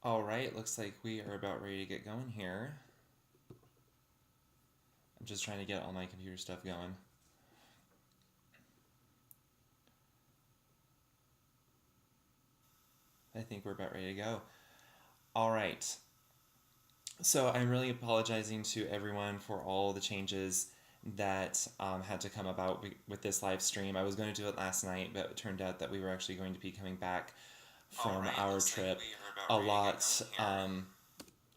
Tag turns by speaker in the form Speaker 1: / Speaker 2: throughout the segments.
Speaker 1: All right, looks like we are about ready to get going here. I'm just trying to get all my computer stuff going. I think we're about ready to go. All right. So I'm really apologizing to everyone for all the changes that had to come about with this live stream. I was going to do it last night, but it turned out that we were actually going to be coming back from our trip a lot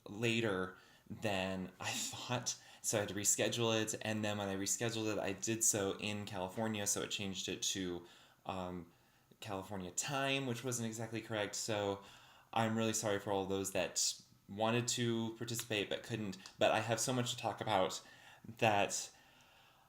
Speaker 1: later than I thought. So I had to reschedule it, and then when I rescheduled it, I did so in California, so it changed it to California time, which wasn't exactly correct. So I'm really sorry for all those that wanted to participate but couldn't. But I have so much to talk about that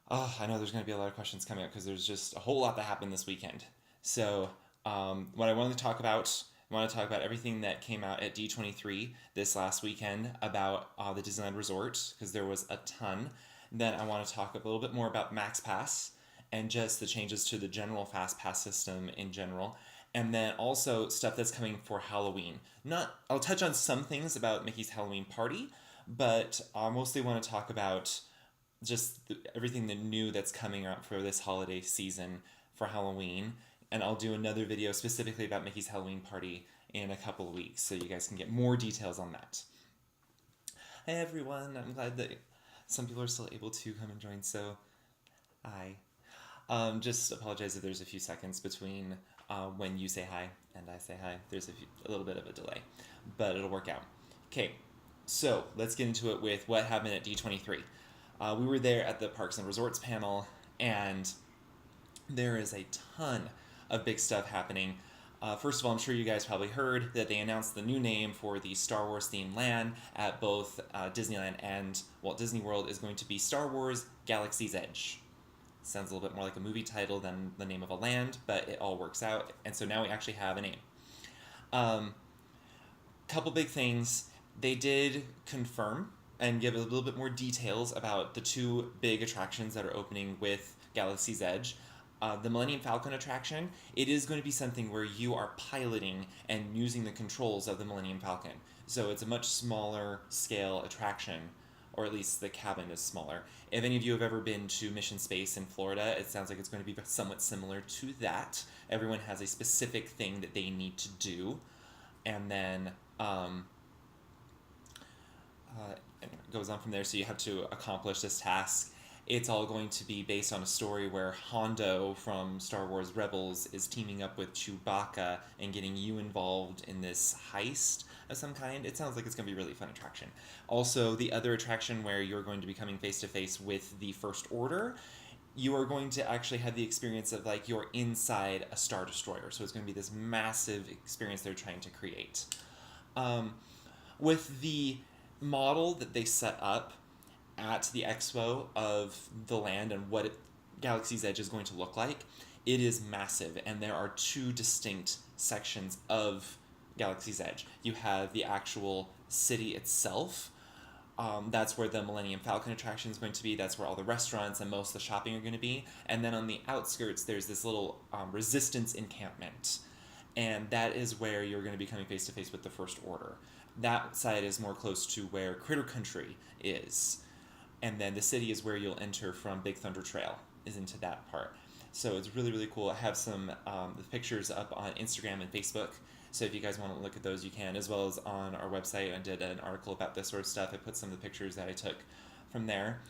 Speaker 1: I know there's going to be a lot of questions coming up because there's just a whole lot that happened this weekend. So what I wanted to talk about, I want to talk about everything that came out at D23 this last weekend about the Disneyland Resort because there was a ton. Then I want to talk a little bit more about MaxPass and just the changes to the general FastPass system in general. And then also stuff that's coming for Halloween. I'll touch on some things about Mickey's Halloween party, but I mostly want to talk about just everything new that's coming out for this holiday season for Halloween. And I'll do another video specifically about Mickey's Halloween party in a couple of weeks so you guys can get more details on that. Hey everyone, I'm glad that some people are still able to come and join, so hi. Just apologize if there's a few seconds between when you say hi and I say hi. There's a little bit of a delay, but it'll work out. Okay, so let's get into it with what happened at D23. We were there at the Parks and Resorts panel, and there is a ton of big stuff happening. First of all, I'm sure you guys probably heard that they announced the new name for the Star Wars themed land at both Disneyland and Walt Disney World is going to be Star Wars Galaxy's Edge. Sounds a little bit more like a movie title than the name of a land, but it all works out, and so now we actually have a name. Couple big things. They did confirm and give a little bit more details about the two big attractions that are opening with Galaxy's Edge. The Millennium Falcon attraction, it is going to be something where you are piloting and using the controls of the Millennium Falcon. So it's a much smaller scale attraction, or at least the cabin is smaller. If any of you have ever been to Mission Space in Florida, it sounds like it's going to be somewhat similar to that. Everyone has a specific thing that they need to do, and then it goes on from there, so you have to accomplish this task. It's all going to be based on a story where Hondo from Star Wars Rebels is teaming up with Chewbacca and getting you involved in this heist of some kind. It sounds like it's going to be a really fun attraction. Also, the other attraction where you're going to be coming face to face with the First Order, you are going to actually have the experience of like you're inside a Star Destroyer. So it's going to be this massive experience they're trying to create. With the model that they set up at the expo of the land and what Galaxy's Edge is going to look like, it is massive, and there are two distinct sections of Galaxy's Edge. You have the actual city itself. That's where the Millennium Falcon attraction is going to be. That's where all the restaurants and most of the shopping are going to be. And then on the outskirts, there's this little resistance encampment. And that is where you're going to be coming face to face with the First Order. That side is more close to where Critter Country is. And then the city is where you'll enter from Big Thunder Trail, is into that part. So it's really, really cool. I have some the pictures up on Instagram and Facebook. So if you guys want to look at those, you can, as well as on our website. I did an article about this sort of stuff. I put some of the pictures that I took from there.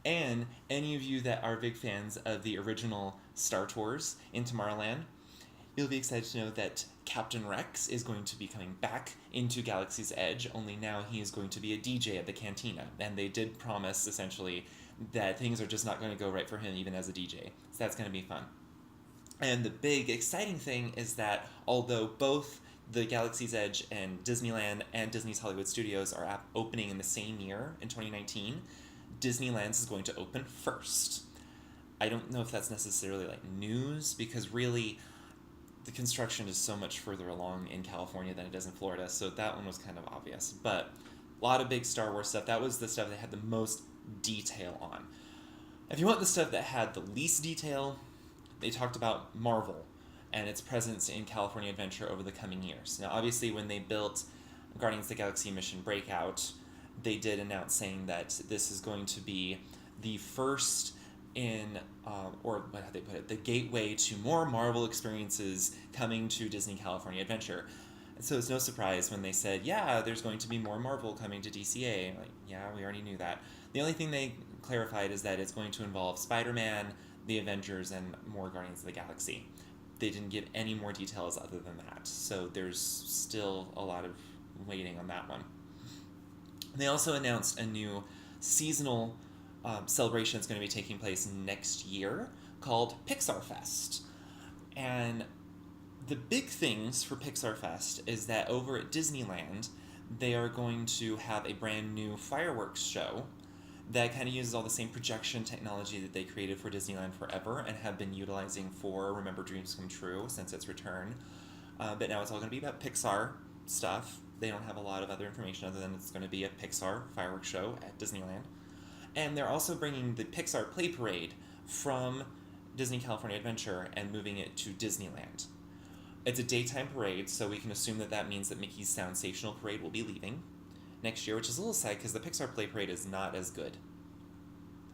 Speaker 1: And any of you that are big fans of the original Star Tours in Tomorrowland, you'll be excited to know that Captain Rex is going to be coming back into Galaxy's Edge, only now he is going to be a DJ at the cantina. And they did promise, essentially, that things are just not going to go right for him even as a DJ. So that's going to be fun. And the big exciting thing is that although both the Galaxy's Edge and Disneyland and Disney's Hollywood Studios are opening in the same year, in 2019, Disneyland's is going to open first. I don't know if that's necessarily like news, because really the construction is so much further along in California than it is in Florida, so that one was kind of obvious. But a lot of big Star Wars stuff. That was the stuff that had the most detail on. If you want the stuff that had the least detail, they talked about Marvel and its presence in California Adventure over the coming years. Now, obviously, when they built Guardians of the Galaxy Mission Breakout, they did announce saying that this is going to be the first in, or what have they put it, the gateway to more Marvel experiences coming to Disney California Adventure. And so it's no surprise when they said, yeah, there's going to be more Marvel coming to DCA. Like, yeah, we already knew that. The only thing they clarified is that it's going to involve Spider-Man, the Avengers, and more Guardians of the Galaxy. They didn't give any more details other than that, so there's still a lot of waiting on that one. They also announced a new seasonal celebration that's going to be taking place next year called Pixar Fest. And the big things for Pixar Fest is that over at Disneyland, they are going to have a brand new fireworks show that kind of uses all the same projection technology that they created for Disneyland forever and have been utilizing for Remember Dreams Come True since its return. But now it's all going to be about Pixar stuff. They don't have a lot of other information other than it's going to be a Pixar fireworks show at Disneyland. And they're also bringing the Pixar Play Parade from Disney California Adventure and moving it to Disneyland. It's a daytime parade, so we can assume that that means that Mickey's Soundsational Parade will be leaving next year, which is a little sad because the Pixar Play Parade is not as good.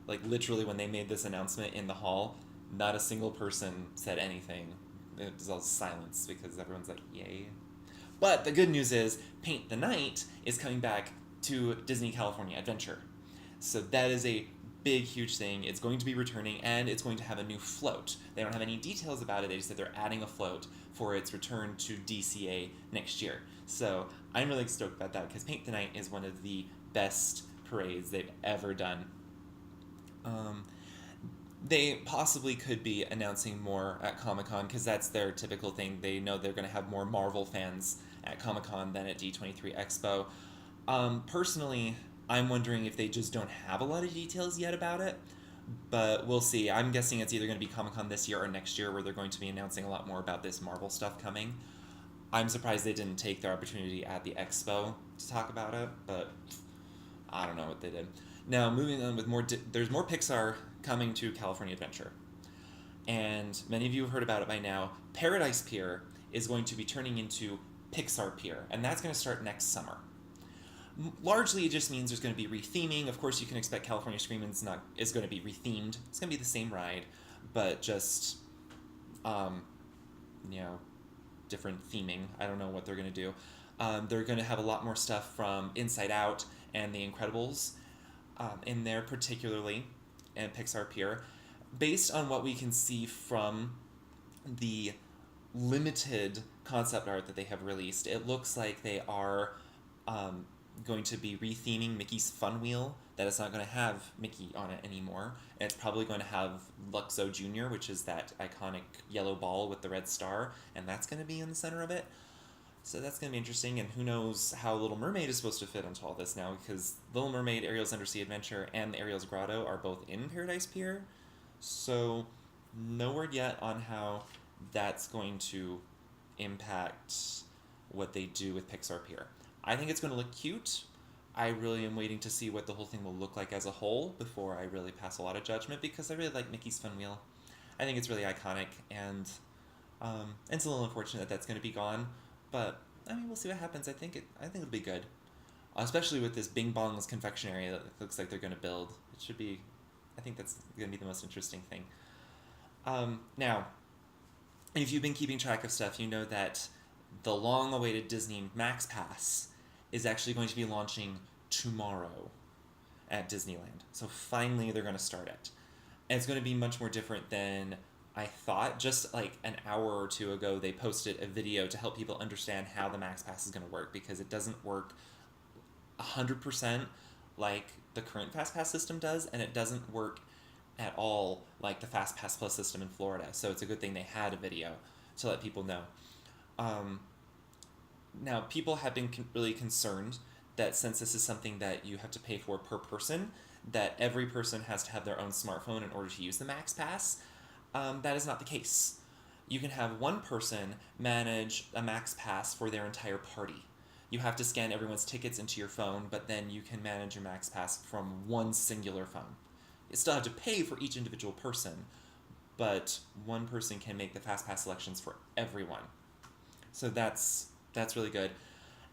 Speaker 1: Like, literally, when they made this announcement in the hall, not a single person said anything. It was all silence because everyone's like, yay. But the good news is, Paint the Night is coming back to Disney California Adventure. So that is a big, huge thing. It's going to be returning, and it's going to have a new float. They don't have any details about it. They just said they're adding a float for its return to DCA next year. So I'm really stoked about that because Paint the Night is one of the best parades they've ever done. They possibly could be announcing more at Comic-Con because that's their typical thing. They know they're going to have more Marvel fans at Comic-Con than at D23 Expo. Personally, I'm wondering if they just don't have a lot of details yet about it, but we'll see. I'm guessing it's either going to be Comic-Con this year or next year where they're going to be announcing a lot more about this Marvel stuff coming. I'm surprised they didn't take their opportunity at the Expo to talk about it, but I don't know what they did. Now, moving on with more, there's more Pixar coming to California Adventure. And many of you have heard about it by now. Paradise Pier is going to be turning into Pixar Pier, and that's going to start next summer. Largely, it just means there's going to be retheming. Of course, you can expect California Screamin's is going to be rethemed. It's going to be the same ride, but just, different theming. I don't know what they're going to do. They're going to have a lot more stuff from Inside Out and The Incredibles in there, particularly, and Pixar Pier. Based on what we can see from the limited concept art that they have released, it looks like they are going to be retheming Mickey's Fun Wheel, that it's not going to have Mickey on it anymore. And it's probably going to have Luxo Jr., which is that iconic yellow ball with the red star, and that's going to be in the center of it. So that's going to be interesting, and who knows how Little Mermaid is supposed to fit into all this now, because Little Mermaid, Ariel's Undersea Adventure, and Ariel's Grotto are both in Paradise Pier. So no word yet on how that's going to impact what they do with Pixar Pier. I think it's going to look cute. I really am waiting to see what the whole thing will look like as a whole before I really pass a lot of judgment, because I really like Mickey's Fun Wheel. I think it's really iconic, and it's a little unfortunate that that's going to be gone. But I mean, we'll see what happens. I think it'll be good, especially with this Bing Bong's confectionery that looks like they're going to build. It should be. I think that's going to be the most interesting thing. Now, if you've been keeping track of stuff, you know that the long-awaited Disney MaxPass is actually going to be launching tomorrow at Disneyland. So finally, they're going to start it, and it's going to be much more different than I thought. Just like an hour or two ago, they posted a video to help people understand how the MaxPass is going to work, because it doesn't work 100% like the current FastPass system does, and it doesn't work at all like the FastPass Plus system in Florida. So it's a good thing they had a video to let people know. Now, people have been really concerned that since this is something that you have to pay for per person, that every person has to have their own smartphone in order to use the MaxPass. That is not the case. You can have one person manage a MaxPass for their entire party. You have to scan everyone's tickets into your phone, but then you can manage your MaxPass from one singular phone. You still have to pay for each individual person, but one person can make the FastPass selections for everyone. So that's really good.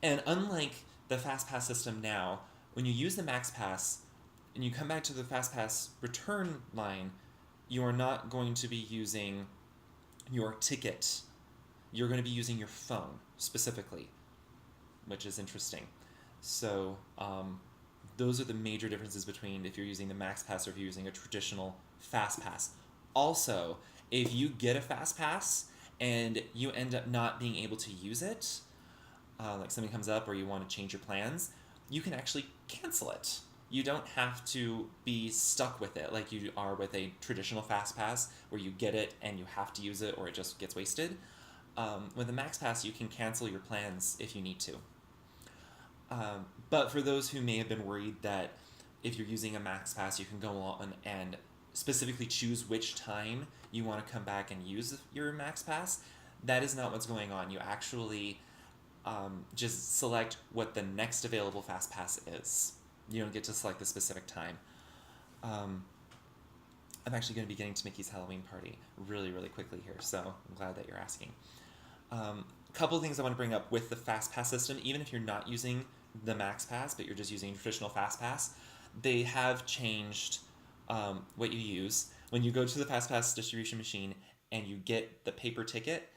Speaker 1: And unlike the FastPass system now, when you use the MaxPass and you come back to the FastPass return line, you are not going to be using your ticket. You're going to be using your phone specifically, which is interesting. So those are the major differences between if you're using the MaxPass or if you're using a traditional FastPass. Also, if you get a FastPass and you end up not being able to use it, like something comes up or you want to change your plans, you can actually cancel it. You don't have to be stuck with it like you are with a traditional FastPass where you get it and you have to use it or it just gets wasted. With the MaxPass, you can cancel your plans if you need to. But for those who may have been worried that if you're using a MaxPass, you can go on and specifically choose which time you want to come back and use your MaxPass, that is not what's going on. You actually just select what the next available FastPass is. You don't get to select the specific time. I'm actually going to be getting to Mickey's Halloween party really, really quickly here, so I'm glad that you're asking. A couple of things I want to bring up with the FastPass system, even if you're not using the MaxPass, but you're just using traditional FastPass, they have changed what you use. When you go to the FastPass distribution machine and you get the paper ticket,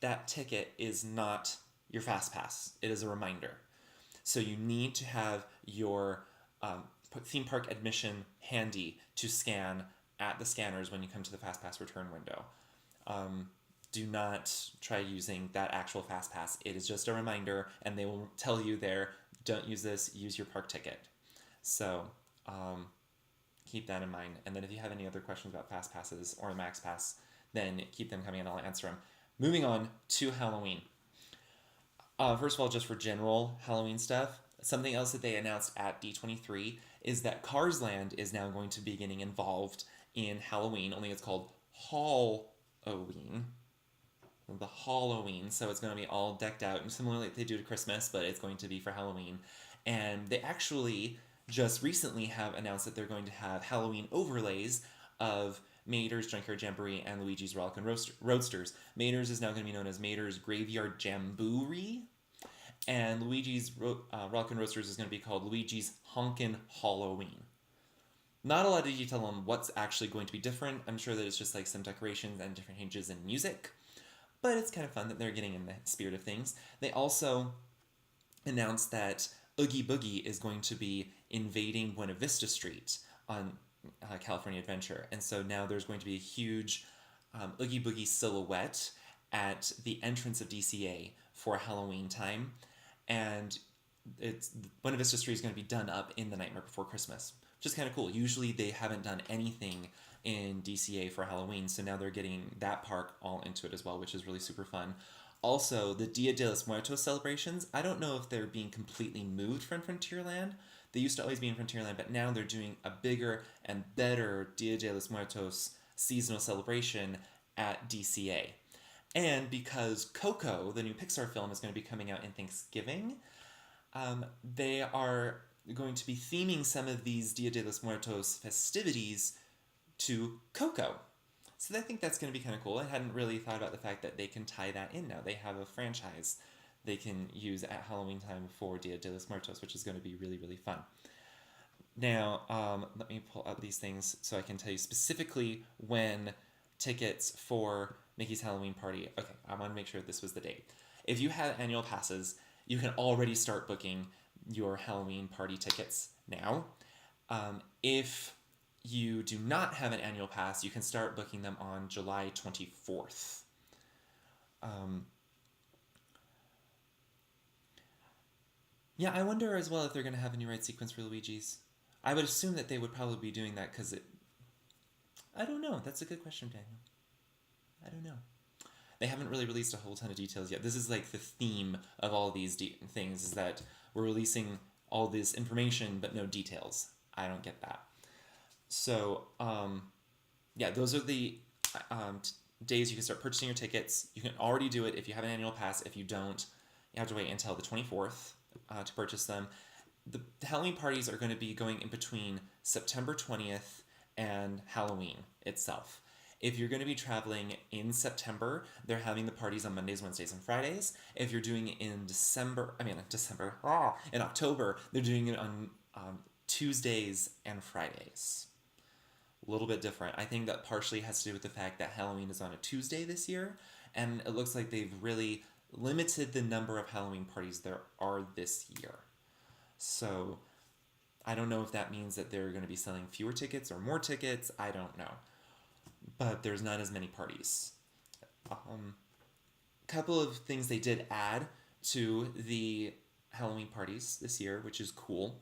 Speaker 1: that ticket is not your FastPass. It is a reminder. So you need to have your theme park admission handy to scan at the scanners when you come to the FastPass return window. Do not try using that actual FastPass. It is just a reminder, and they will tell you there, don't use this, use your park ticket. So keep that in mind. And then if you have any other questions about FastPasses or MaxPass, then keep them coming and I'll answer them. Moving on to Halloween. First of all, just for general Halloween stuff, something else that they announced at D23 is that Cars Land is now going to be getting involved in Halloween, only it's called Halloween. The Halloween, so it's going to be all decked out, and similarly like they do to Christmas, but it's going to be for Halloween. And they actually just recently have announced that they're going to have Halloween overlays of Mater's Junkyard Jamboree and Luigi's Rollickin' Roadsters. Mater's is now going to be known as Mater's Graveyard Jamboree, and Luigi's Rollickin' Roadsters is going to be called Luigi's Honkin' Halloween. Not a lot of detail on what's actually going to be different. I'm sure that it's just like some decorations and different changes in music, but it's kind of fun that they're getting in the spirit of things. They also announced that Oogie Boogie is going to be invading Buena Vista Street on California Adventure, and so now there's going to be a huge Oogie Boogie silhouette at the entrance of DCA for Halloween time, and it's Buena Vista Street is going to be done up in the Nightmare Before Christmas, which is kind of cool. Usually they haven't done anything in DCA for Halloween, so now they're getting that park all into it as well, which is really super fun. Also, the Dia de los Muertos celebrations, I don't know if they're being completely moved from Frontierland. They used to always be in Frontierland, but now they're doing a bigger and better Dia de los Muertos seasonal celebration at DCA. And because Coco, the new Pixar film, is going to be coming out in Thanksgiving, they are going to be theming some of these Dia de los Muertos festivities to Coco. So I think that's going to be kind of cool. I hadn't really thought about the fact that they can tie that in now. They have a franchise they can use at Halloween time for Dia de los Muertos, which is going to be really, really fun. Now, let me pull out these things so I can tell you specifically when tickets for Mickey's Halloween party. Okay, I want to make sure this was the date. If you have annual passes, you can already start booking your Halloween party tickets now. If you do not have an annual pass, you can start booking them on July 24th. Yeah, I wonder as well if they're going to have a new ride sequence for Luigi's. I would assume that they would probably be doing that because it... I don't know. That's a good question, Daniel. I don't know. They haven't really released a whole ton of details yet. This is like the theme of all these things, is that we're releasing all this information but no details. I don't get that. So, yeah, those are the days you can start purchasing your tickets. You can already do it if you have an annual pass. If you don't, you have to wait until the 24th to purchase them. The Halloween parties are going to be going in between September 20th and Halloween itself. If you're going to be traveling in September, they're having the parties on Mondays, Wednesdays, and Fridays. If you're doing it in in October, they're doing it on Tuesdays and Fridays. A little bit different. I think that partially has to do with the fact that Halloween is on a Tuesday this year, and it looks like they've really limited the number of Halloween parties there are this year. So I don't know if that means that they're going to be selling fewer tickets or more tickets. I don't know. But there's not as many parties. Couple of things they did add to the Halloween parties this year, which is cool,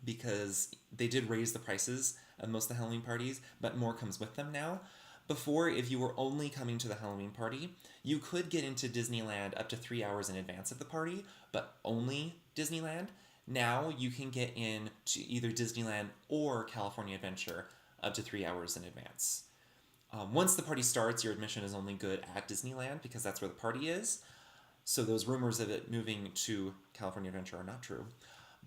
Speaker 1: because they did raise the prices of most of the Halloween parties, but more comes with them now. Before, if you were only coming to the Halloween party, you could get into Disneyland up to 3 hours in advance of the party, but only Disneyland. Now you can get in to either Disneyland or California Adventure up to 3 hours in advance. Once the party starts, your admission is only good at Disneyland because that's where the party is. So those rumors of it moving to California Adventure are not true.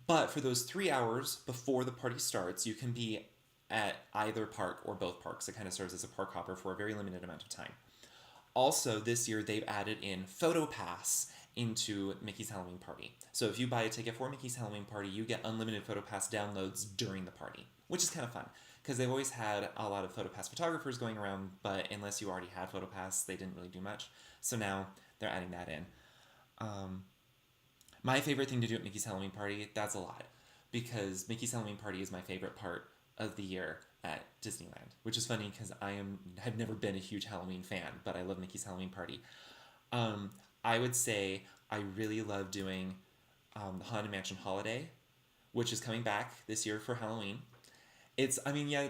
Speaker 1: But for those 3 hours before the party starts, you can be at either park or both parks. It kind of serves as a park hopper for a very limited amount of time. Also, this year they've added in FotoPass into Mickey's Halloween Party. So if you buy a ticket for Mickey's Halloween Party, you get unlimited FotoPass downloads during the party, which is kind of fun because they've always had a lot of PhotoPass photographers going around, but unless you already had PhotoPass, they didn't really do much. So now they're adding that in. My favorite thing to do at Mickey's Halloween Party, that's a lot, because Mickey's Halloween Party is my favorite part of the year at Disneyland, which is funny because have never been a huge Halloween fan, but I love Mickey's Halloween Party. I would say I really love doing the Haunted Mansion Holiday, which is coming back this year for Halloween. It's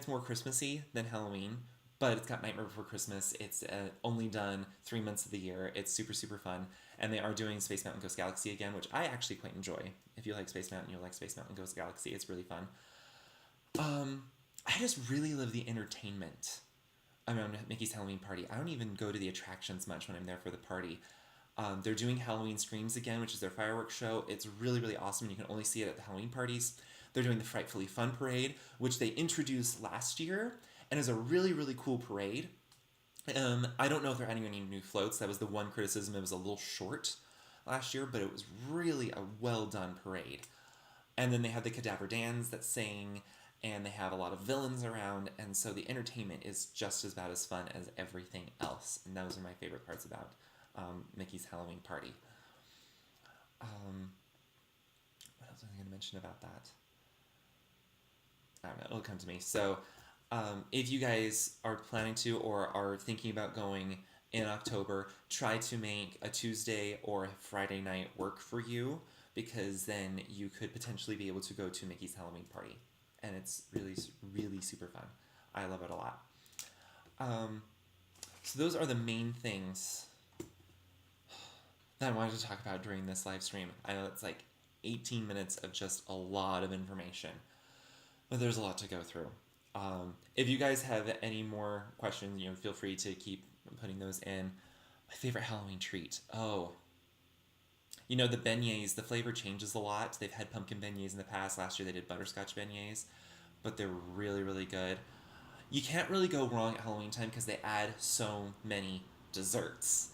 Speaker 1: more Christmassy than Halloween, but it's got Nightmare Before Christmas. It's only done 3 months of the year. It's super, super fun. And they are doing Space Mountain Ghost Galaxy again, which I actually quite enjoy. If you like Space Mountain, you'll like Space Mountain Ghost Galaxy. It's really fun. I just really love the entertainment around Mickey's Halloween Party. I don't even go to the attractions much when I'm there for the party. They're doing Halloween Screams again, which is their fireworks show. It's really, really awesome. You can only see it at the Halloween parties. They're doing the Frightfully Fun Parade, which they introduced last year, and is a really, really cool parade. I don't know if they're adding any new floats. That was the one criticism. It was a little short last year, but it was really a well-done parade. And then they have the Cadaver Dans that sing, and they have a lot of villains around, and so the entertainment is just as about as fun as everything else. And those are my favorite parts about Mickey's Halloween Party. What else was I going to mention about that? I don't know, it'll come to me. So if you guys are planning to or are thinking about going in October, try to make a Tuesday or a Friday night work for you, because then you could potentially be able to go to Mickey's Halloween Party. And it's really, really super fun. I love it a lot. So those are the main things that I wanted to talk about during this live stream. I know it's like 18 minutes of just a lot of information, but there's a lot to go through. If you guys have any more questions, feel free to keep putting those in. My favorite Halloween treat. Oh, the beignets, the flavor changes a lot. They've had pumpkin beignets in the past. Last year they did butterscotch beignets, but they're really, really good. You can't really go wrong at Halloween time because they add so many desserts,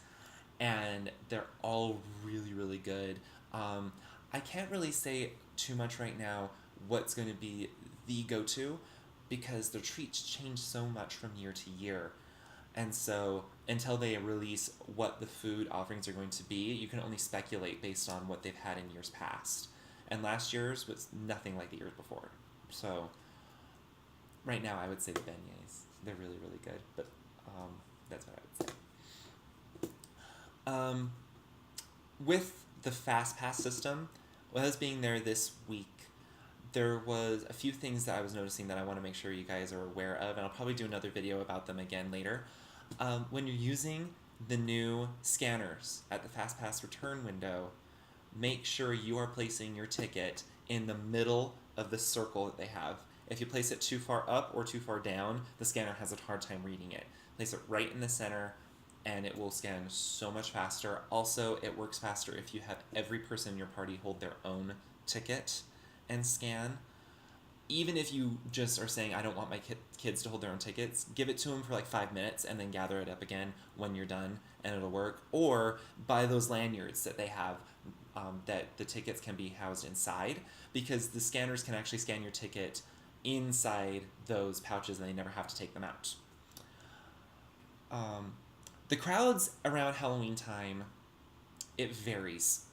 Speaker 1: and they're all really, really good. I can't really say too much right now what's going to be the go-to, because the treats change so much from year to year. And so until they release what the food offerings are going to be, you can only speculate based on what they've had in years past. And last year's was nothing like the years before. So right now I would say the beignets. They're really, really good. But that's what I would say. With the FastPass system, when I was being there this week, there was a few things that I was noticing that I want to make sure you guys are aware of, and I'll probably do another video about them again later. When you're using the new scanners at the FastPass return window, make sure you are placing your ticket in the middle of the circle that they have. If you place it too far up or too far down, the scanner has a hard time reading it. Place it right in the center, and it will scan so much faster. Also, it works faster if you have every person in your party hold their own ticket and scan. even if you just are saying, I don't want my kids to hold their own tickets, give it to them for like 5 minutes and then gather it up again when you're done and it'll work. Or buy those lanyards that they have, that the tickets can be housed inside, because the scanners can actually scan your ticket inside those pouches and they never have to take them out. The crowds around Halloween time, it varies.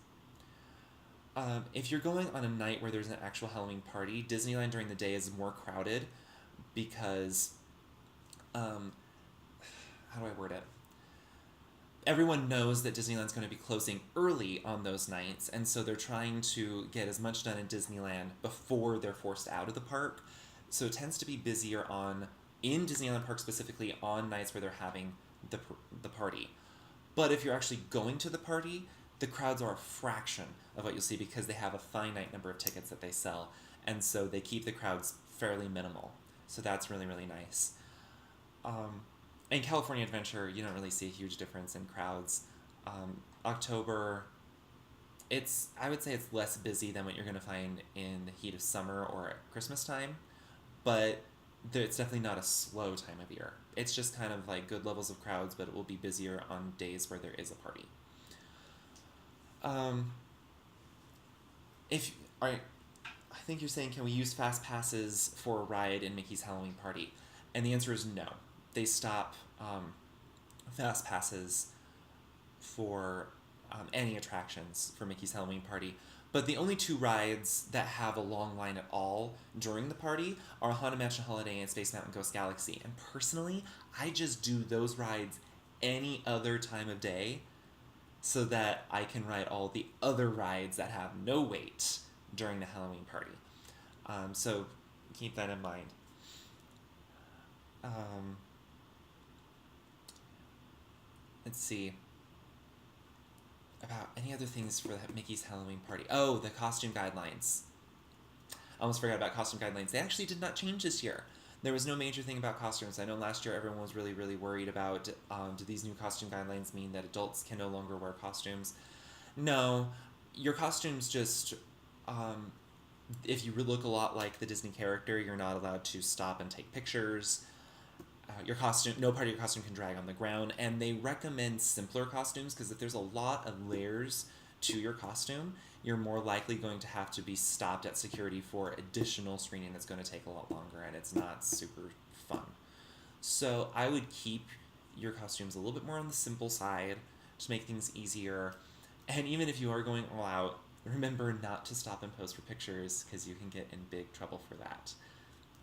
Speaker 1: If you're going on a night where there's an actual Halloween party, Disneyland during the day is more crowded because, how do I word it? Everyone knows that Disneyland's going to be closing early on those nights, and so they're trying to get as much done in Disneyland before they're forced out of the park. So it tends to be busier in Disneyland Park specifically on nights where they're having the party. But if you're actually going to the party, the crowds are a fraction of what you'll see because they have a finite number of tickets that they sell, and so they keep the crowds fairly minimal. So that's really, really nice. In California Adventure, you don't really see a huge difference in crowds. October, I would say it's less busy than what you're going to find in the heat of summer or at Christmas time, but it's definitely not a slow time of year. It's just kind of like good levels of crowds, but it will be busier on days where there is a party. I think you're saying, can we use fast passes for a ride in Mickey's Halloween Party? And the answer is no. They stop fast passes for any attractions for Mickey's Halloween Party. But the only two rides that have a long line at all during the party are Haunted Mansion Holiday and Space Mountain Ghost Galaxy. And personally, I just do those rides any other time of day so that I can ride all the other rides that have no wait during the Halloween party. So keep that in mind. Let's see. About any other things for Mickey's Halloween party. Oh, the costume guidelines. I almost forgot about costume guidelines. They actually did not change this year. There was no major thing about costumes. I know last year everyone was really, really worried about, do these new costume guidelines mean that adults can no longer wear costumes? No. Your costumes just, if you look a lot like the Disney character, you're not allowed to stop and take pictures. No part of your costume can drag on the ground, and they recommend simpler costumes because if there's a lot of layers to your costume, you're more likely going to have to be stopped at security for additional screening that's going to take a lot longer, and it's not super fun. So I would keep your costumes a little bit more on the simple side to make things easier, and even if you are going all out, remember not to stop and pose for pictures because you can get in big trouble for that.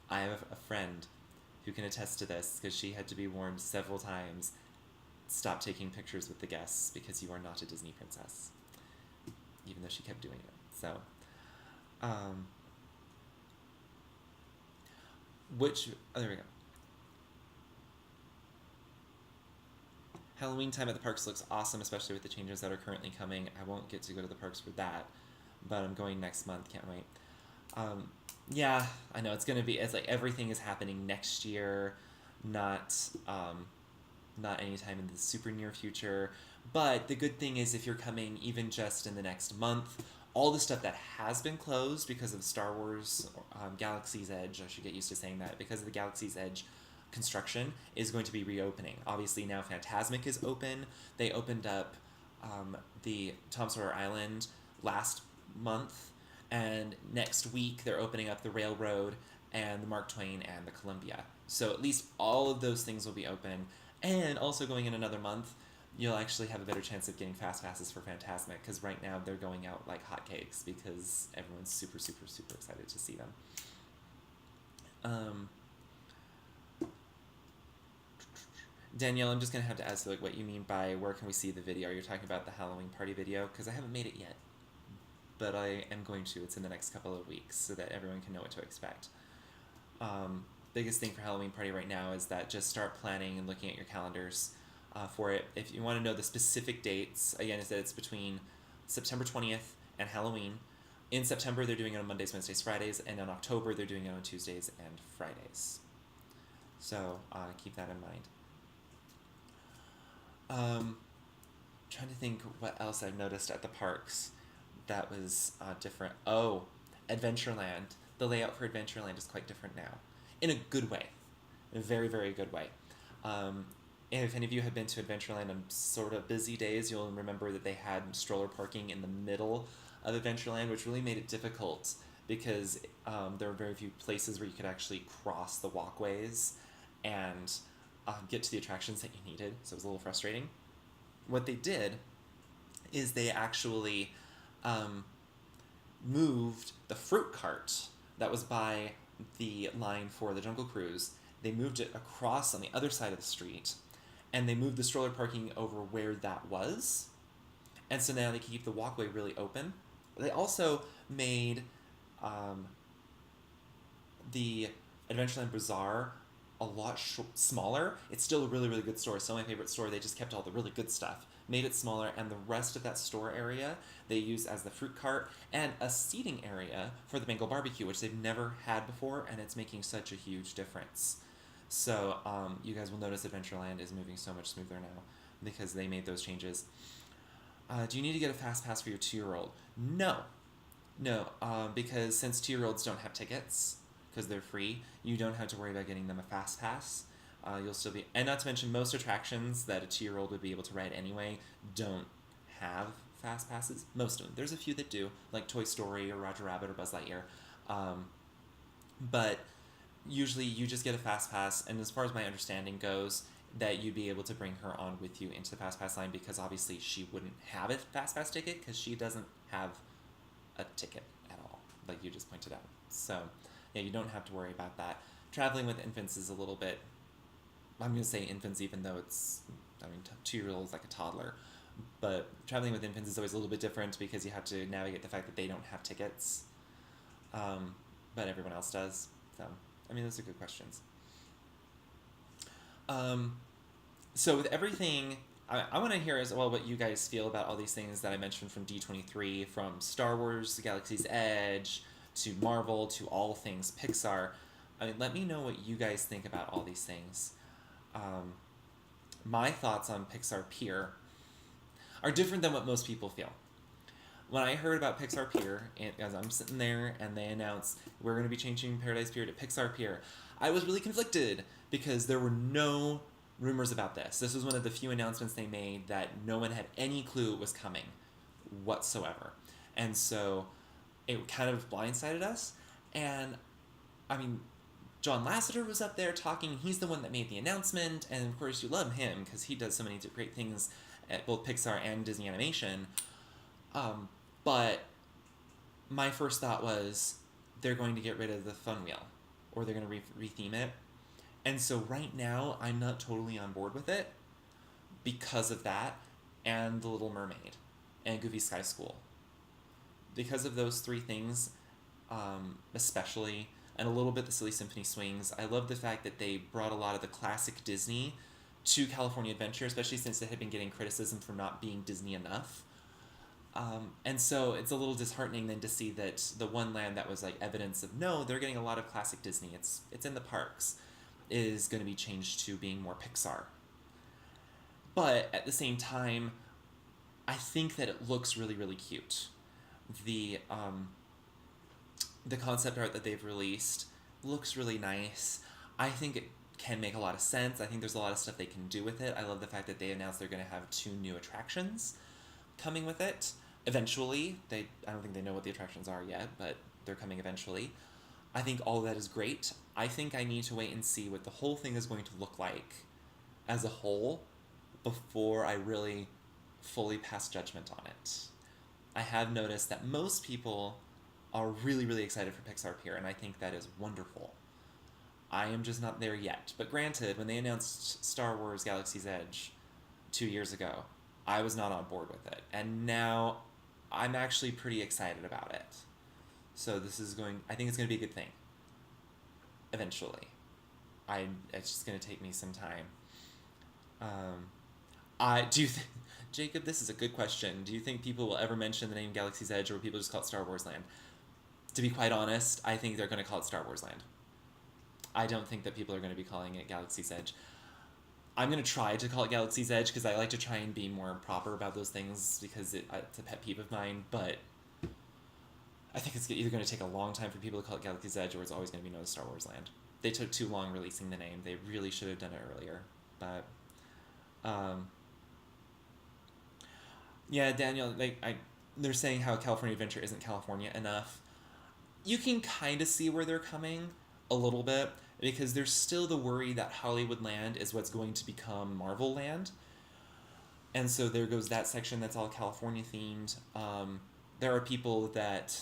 Speaker 1: I have a friend who can attest to this because she had to be warned several times, stop taking pictures with the guests because you are not a Disney princess, even though she kept doing it. So, there we go. Halloween time at the parks looks awesome, especially with the changes that are currently coming. I won't get to go to the parks for that, but I'm going next month, can't wait. Yeah, I know it's like everything is happening next year, not anytime in the super near future. But the good thing is if you're coming even just in the next month, all the stuff that has been closed because of Star Wars Galaxy's Edge, I should get used to saying that, because of the Galaxy's Edge construction is going to be reopening. Obviously now Fantasmic is open. They opened up the Tom Sawyer Island last month, and next week they're opening up the Railroad and the Mark Twain and the Columbia. So at least all of those things will be open. And also going in another month, you'll actually have a better chance of getting fast passes for Fantasmic, because right now they're going out like hotcakes because everyone's super, super, super excited to see them. Danielle, I'm just going to have to ask what you mean by where can we see the video. Are you talking about the Halloween party video? Because I haven't made it yet, but I am going to. It's in the next couple of weeks so that everyone can know what to expect. Biggest thing for Halloween party right now is that just start planning and looking at your calendars for it. If you want to know the specific dates, again, it's between September 20th and Halloween. In September, they're doing it on Mondays, Wednesdays, Fridays, and in October, they're doing it on Tuesdays and Fridays. So keep that in mind. Trying to think what else I've noticed at the parks that was different. Oh, Adventureland. the layout for Adventureland is quite different now, in a good way, in a very, very good way. Um, and if any of you have been to Adventureland on sort of busy days, you'll remember that they had stroller parking in the middle of Adventureland, which really made it difficult because there were very few places where you could actually cross the walkways and get to the attractions that you needed, so it was a little frustrating. What they did is they actually moved the fruit cart that was by the line for the Jungle Cruise. They moved it across on the other side of the street, and they moved the stroller parking over where that was. And so now they can keep the walkway really open. They also made the Adventureland Bazaar a lot smaller. It's still a really, really good store. Still my favorite store. They just kept all the really good stuff, made it smaller, and the rest of that store area they use as the fruit cart and a seating area for the Bengal barbecue, which they've never had before, and it's making such a huge difference. So you guys will notice Adventureland is moving so much smoother now because they made those changes. Do you need to get a FastPass for your 2-year-old? No. No, because since 2-year-olds don't have tickets, because they're free, you don't have to worry about getting them a FastPass. You'll still be, and not to mention most attractions that a 2-year-old would be able to ride anyway don't have fast passes. Most of them. There's a few that do, like Toy Story or Roger Rabbit or Buzz Lightyear. But usually you just get a fast pass, and as far as my understanding goes, that you'd be able to bring her on with you into the fast pass line because obviously she wouldn't have a fast pass ticket because she doesn't have a ticket at all, like you just pointed out. So yeah, you don't have to worry about that. Traveling with infants is a little bit, I'm going to say infants even though it's, 2-year-old is like a toddler. But traveling with infants is always a little bit different because you have to navigate the fact that they don't have tickets. But everyone else does. So, those are good questions. So with everything, I want to hear as well what you guys feel about all these things that I mentioned from D23, from Star Wars, The Galaxy's Edge, to Marvel, to all things Pixar. Let me know what you guys think about all these things. My thoughts on Pixar Pier are different than what most people feel. When I heard about Pixar Pier, as I'm sitting there and they announced we're going to be changing Paradise Pier to Pixar Pier, I was really conflicted because there were no rumors about this. This was one of the few announcements they made that no one had any clue it was coming whatsoever. And so it kind of blindsided us. And John Lasseter was up there talking. He's the one that made the announcement, and of course you love him because he does so many great things at both Pixar and Disney Animation. But my first thought was they're going to get rid of the fun wheel, or they're going to retheme it. And so right now I'm not totally on board with it because of that, and The Little Mermaid, and Goofy Sky School. Because of those three things, especially, and a little bit the Silly Symphony Swings, I love the fact that they brought a lot of the classic Disney to California Adventure, especially since it had been getting criticism for not being Disney enough. And so it's a little disheartening then to see that the one land that was like evidence of, no, they're getting a lot of classic Disney, it's in the parks, is going to be changed to being more Pixar. But at the same time, I think that it looks really, really cute. The concept art that they've released looks really nice. I think it can make a lot of sense. I think there's a lot of stuff they can do with it. I love the fact that they announced they're going to have 2 new attractions coming with it. Eventually, I don't think they know what the attractions are yet, but they're coming eventually. I think all of that is great. I think I need to wait and see what the whole thing is going to look like as a whole before I really fully pass judgment on it. I have noticed that most people are really, really excited for Pixar Pier, and I think that is wonderful. I am just not there yet. But granted, when they announced Star Wars Galaxy's Edge 2 years ago, I was not on board with it. And now I'm actually pretty excited about it. So I think it's going to be a good thing. Eventually. It's just going to take me some time. Jacob, this is a good question. Do you think people will ever mention the name Galaxy's Edge, or will people just call it Star Wars Land? To be quite honest, I think they're going to call it Star Wars Land. I don't think that people are going to be calling it Galaxy's Edge. I'm going to try to call it Galaxy's Edge because I like to try and be more proper about those things because it's a pet peeve of mine, but I think it's either going to take a long time for people to call it Galaxy's Edge, or it's always going to be known as Star Wars Land. They took too long releasing the name. They really should have done it earlier. But um, yeah, Daniel, they're saying how California Adventure isn't California enough. You can kind of see where they're coming a little bit, because there's still the worry that Hollywood Land is what's going to become Marvel Land. And so there goes that section that's all California themed. There are people that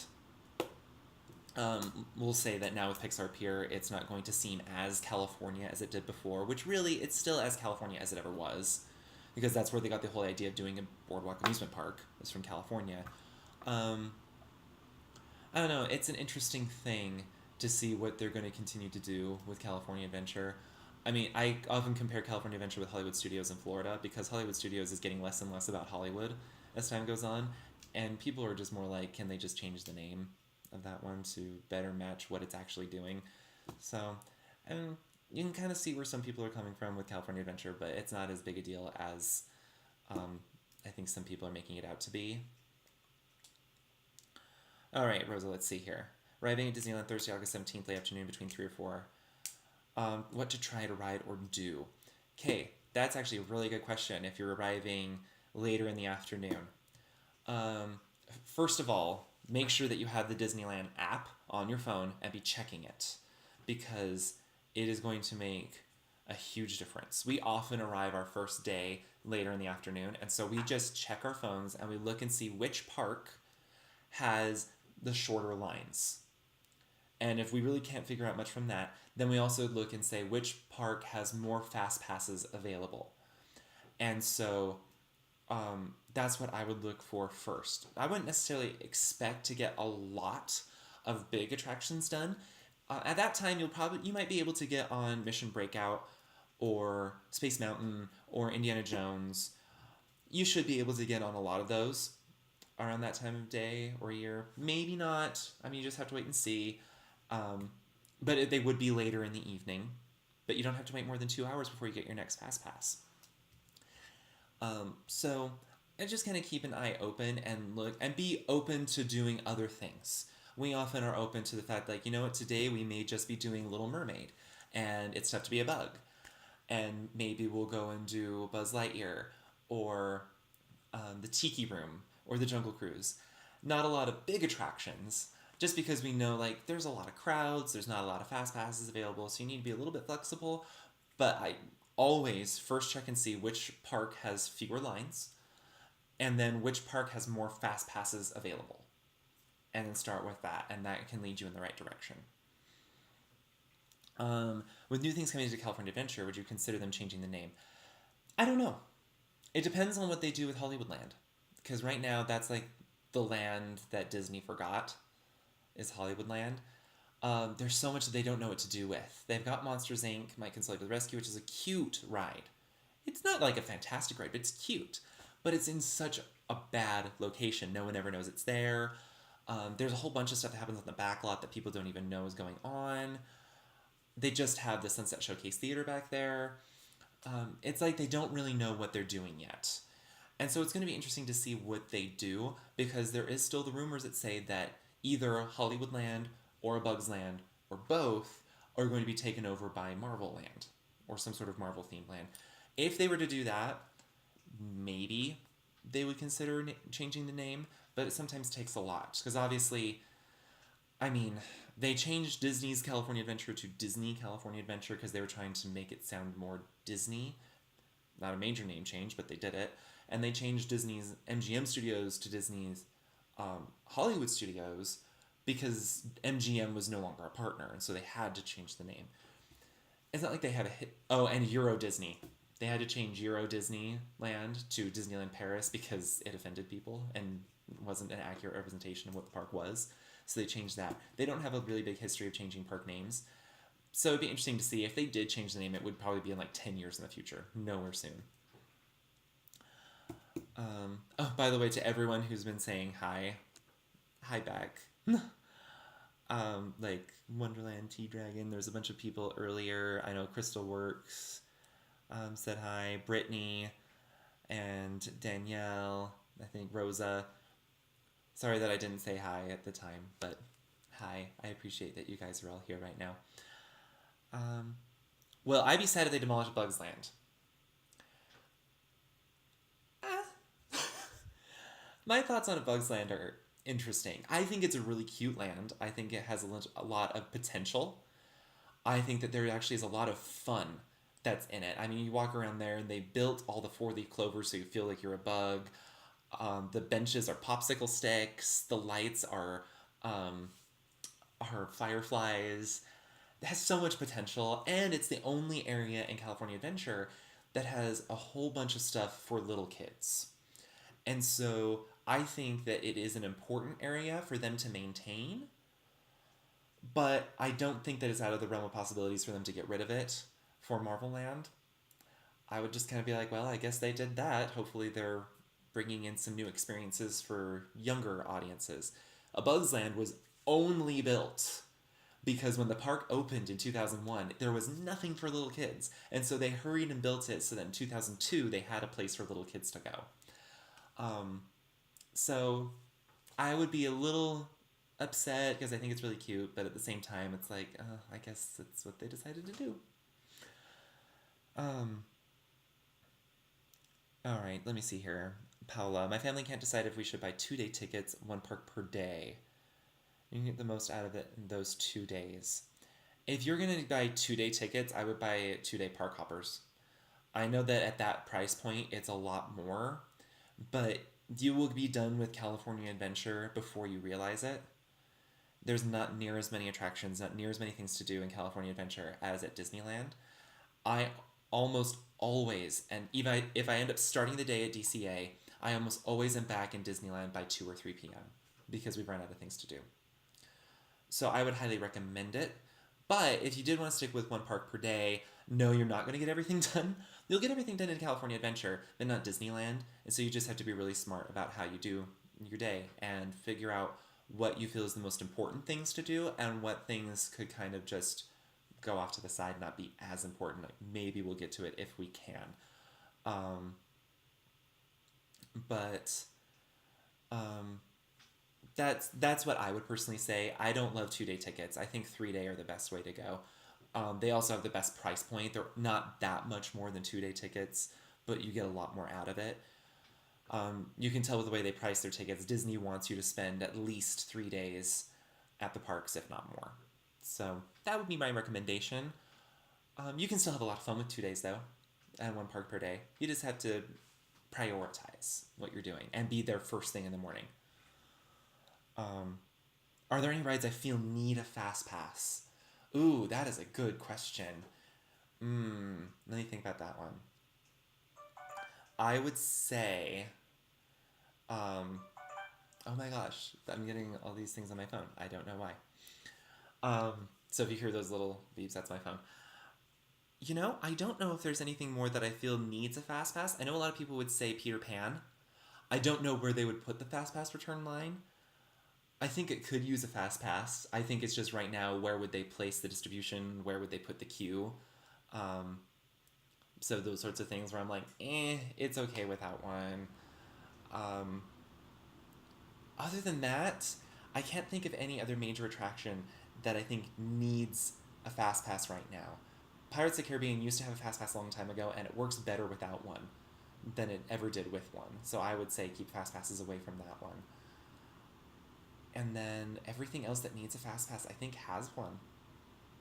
Speaker 1: will say that now with Pixar Pier, it's not going to seem as California as it did before, which really, it's still as California as it ever was, because that's where they got the whole idea of doing a boardwalk amusement park, is from California. I don't know, it's an interesting thing to see what they're going to continue to do with California Adventure. I mean, I often compare California Adventure with Hollywood Studios in Florida, because Hollywood Studios is getting less and less about Hollywood as time goes on, and people are just more like, can they just change the name of that one to better match what it's actually doing? So, and you can kind of see where some people are coming from with California Adventure, but it's not as big a deal as I think some people are making it out to be. All right, Rosa, let's see here. Arriving at Disneyland Thursday, August 17th, late afternoon between 3 or 4. What to try to ride or do? Okay, that's actually a really good question if you're arriving later in the afternoon. First of all, make sure that you have the Disneyland app on your phone and be checking it, because it is going to make a huge difference. We often arrive our first day later in the afternoon, and so we just check our phones and we look and see which park has the shorter lines. And if we really can't figure out much from that, then we also look and say which park has more fast passes available. And so that's what I would look for first. I wouldn't necessarily expect to get a lot of big attractions done. At that time, you might be able to get on Mission Breakout or Space Mountain or Indiana Jones. You should be able to get on a lot of those around that time of day or year. Maybe not. I mean, you just have to wait and see. But they would be later in the evening. But you don't have to wait more than 2 hours before you get your next FastPass. So I just kind of keep an eye open and look and be open to doing other things. We often are open to the fact, like, you know what, today we may just be doing Little Mermaid and it's tough to be a bug. And maybe we'll go and do Buzz Lightyear or the Tiki Room or the Jungle Cruise. Not a lot of big attractions, just because we know, like, there's a lot of crowds, there's not a lot of fast passes available, so you need to be a little bit flexible. But I always first check and see which park has fewer lines, and then which park has more fast passes available. And then start with that, and that can lead you in the right direction. With new things coming to California Adventure, would you consider them changing the name? I don't know. It depends on what they do with Hollywood Land. Because right now, that's like the land that Disney forgot, is Hollywood Land. There's so much that they don't know what to do with. They've got Monsters, Inc., My Consolidate with Rescue, which is a cute ride. It's not like a fantastic ride, but it's cute. But it's in such a bad location. No one ever knows it's there. There's a whole bunch of stuff that happens on the back lot that people don't even know is going on. They just have the Sunset Showcase Theater back there. It's like they don't really know what they're doing yet. And so it's going to be interesting to see what they do, because there is still the rumors that say that either Hollywood Land or a Bugs Land or both are going to be taken over by Marvel Land or some sort of Marvel themed land. If they were to do that, maybe they would consider changing the name, but it sometimes takes a lot, because obviously, I mean, they changed Disney's California Adventure to Disney California Adventure because they were trying to make it sound more Disney. Not a major name change, but they did it. And they changed Disney's MGM Studios to Disney's Hollywood Studios because MGM was no longer a partner, and so they had to change the name. It's not like they had a hit. Oh, and Euro Disney. They had to change Euro Disneyland to Disneyland Paris because it offended people and wasn't an accurate representation of what the park was. So they changed that. They don't have a really big history of changing park names. So it'd be interesting to see if they did change the name. It would probably be in like 10 years in the future. Nowhere soon. Oh, by the way, to everyone who's been saying hi back. Like Wonderland Tea Dragon. There's a bunch of people earlier. I know Crystal Works said hi. Brittany and Danielle. I think Rosa. Sorry that I didn't say hi at the time, but hi. I appreciate that you guys are all here right now. Um, will I be sad if they demolish Bugs Land? Ah. My thoughts on Bugs Land are interesting. I think it's a really cute land. I think it has a lot of potential. I think that there actually is a lot of fun that's in it. I mean, you walk around there and they built all the four-leaf clovers so you feel like you're a bug. The benches are popsicle sticks. The lights um, are fireflies. It has so much potential, and it's the only area in California Adventure that has a whole bunch of stuff for little kids. And so I think that it is an important area for them to maintain, but I don't think that it's out of the realm of possibilities for them to get rid of it for Marvel Land. I would just kind of be like, well, I guess they did that. Hopefully they're bringing in some new experiences for younger audiences. A Bug's Land was only built because when the park opened in 2001, there was nothing for little kids. And so they hurried and built it so that in 2002 they had a place for little kids to go. Um, so I would be a little upset because I think it's really cute, but at the same time, it's like, I guess that's what they decided to do. Um, all right, let me see here. Paula, my family can't decide if we should buy 2-day tickets, one park per day. You can get the most out of it in those 2 days. If you're going to buy 2-day tickets, I would buy 2-day park hoppers. I know that at that price point, it's a lot more, but you will be done with California Adventure before you realize it. There's not near as many attractions, not near as many things to do in California Adventure as at Disneyland. I almost always, and even if I end up starting the day at DCA, I almost always am back in Disneyland by 2 or 3 p.m. because we've run out of things to do. So I would highly recommend it. But if you did want to stick with one park per day, no, you're not going to get everything done. You'll get everything done in California Adventure, but not Disneyland. And so you just have to be really smart about how you do your day and figure out what you feel is the most important things to do and what things could kind of just go off to the side, not be as important. Like maybe we'll get to it if we can. Um, but that's what I would personally say. I don't love 2-day tickets. I think 3-day are the best way to go. They also have the best price point. They're not that much more than 2-day tickets, but you get a lot more out of it. You can tell with the way they price their tickets, Disney wants you to spend at least 3 days at the parks, if not more. So that would be my recommendation. You can still have a lot of fun with 2 days, though, and one park per day. You just have to prioritize what you're doing and be there first thing in the morning. Are there any rides I feel need a FastPass? Ooh, that is a good question. Let me think about that one. I would say, oh my gosh, I'm getting all these things on my phone. I don't know why. So if you hear those little beeps, that's my phone. I don't know if there's anything more that I feel needs a FastPass. I know a lot of people would say Peter Pan. I don't know where they would put the FastPass return line. I think it could use a FastPass. I think it's just right now, where would they place the distribution? Where would they put the queue? So those sorts of things where I'm like, it's okay without one. Other than that, I can't think of any other major attraction that I think needs a FastPass right now. Pirates of the Caribbean used to have a FastPass a long time ago, and it works better without one than it ever did with one. So I would say keep FastPasses away from that one. And then everything else that needs a FastPass, I think, has one.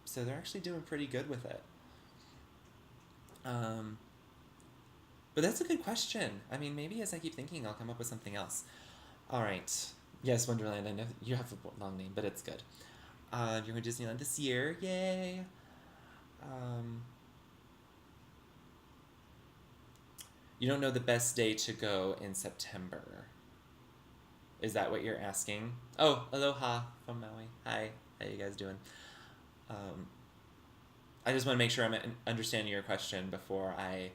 Speaker 1: So they're actually doing pretty good with it. But that's a good question. I mean, maybe as I keep thinking, I'll come up with something else. All right. Yes, Wonderland. I know you have a long name, but it's good. You're going to Disneyland this year. Yay. You don't know the best day to go in September. Is that what you're asking? Oh, aloha from Maui. Hi. How you guys doing? I just want to make sure I'm understanding your question before I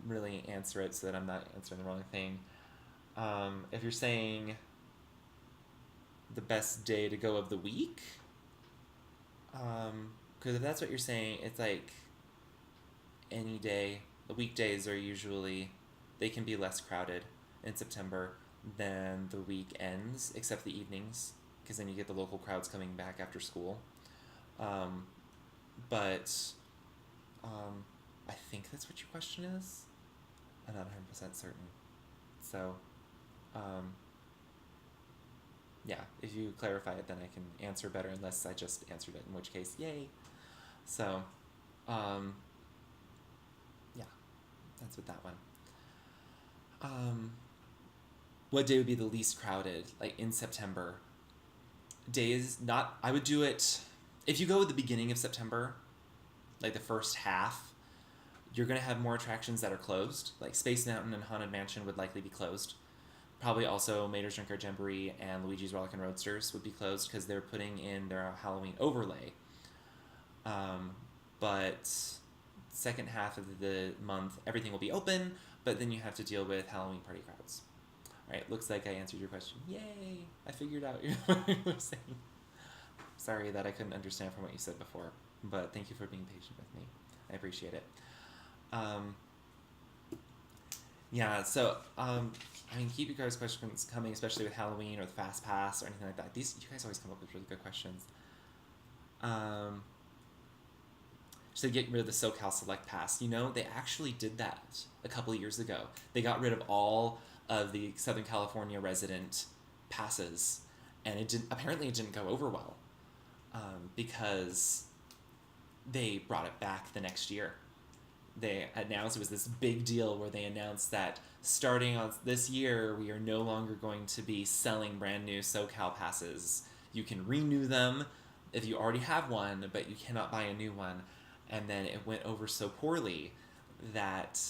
Speaker 1: really answer it so that I'm not answering the wrong thing. If you're saying the best day to go of the week, because if that's what you're saying, it's like any day. The weekdays are usually, they can be less crowded in September than the weekends, except the evenings, because then you get the local crowds coming back after school. Um, but I think that's what your question is. I'm not 100% certain. So, um, yeah, if you clarify it, then I can answer better, unless I just answered it, in which case, yay. So, um, yeah, that's with that one. What day would be the least crowded? Like in September. Days, not, I would do it, if you go at the beginning of September, like the first half, you're going to have more attractions that are closed. Like Space Mountain and Haunted Mansion would likely be closed. Probably also Mater's Junkyard Jamboree and Luigi's Rollickin' Roadsters would be closed because they're putting in their Halloween overlay. But second half of the month, everything will be open, but then you have to deal with Halloween party crowds. All right, looks like I answered your question. Yay! I figured out what you were saying. Sorry that I couldn't understand from what you said before, but thank you for being patient with me. I appreciate it. Yeah, so, I mean, keep your guys' questions coming, especially with Halloween or the FastPass or anything like that. These, you guys always come up with really good questions. Should get rid of the SoCal Select Pass. You know, they actually did that a couple of years ago. They got rid of all of the Southern California resident passes, and it didn't go over well, because they brought it back the next year. They announced, it was this big deal where they announced that starting on this year, we are no longer going to be selling brand new SoCal passes. You can renew them if you already have one, but you cannot buy a new one. And then it went over so poorly that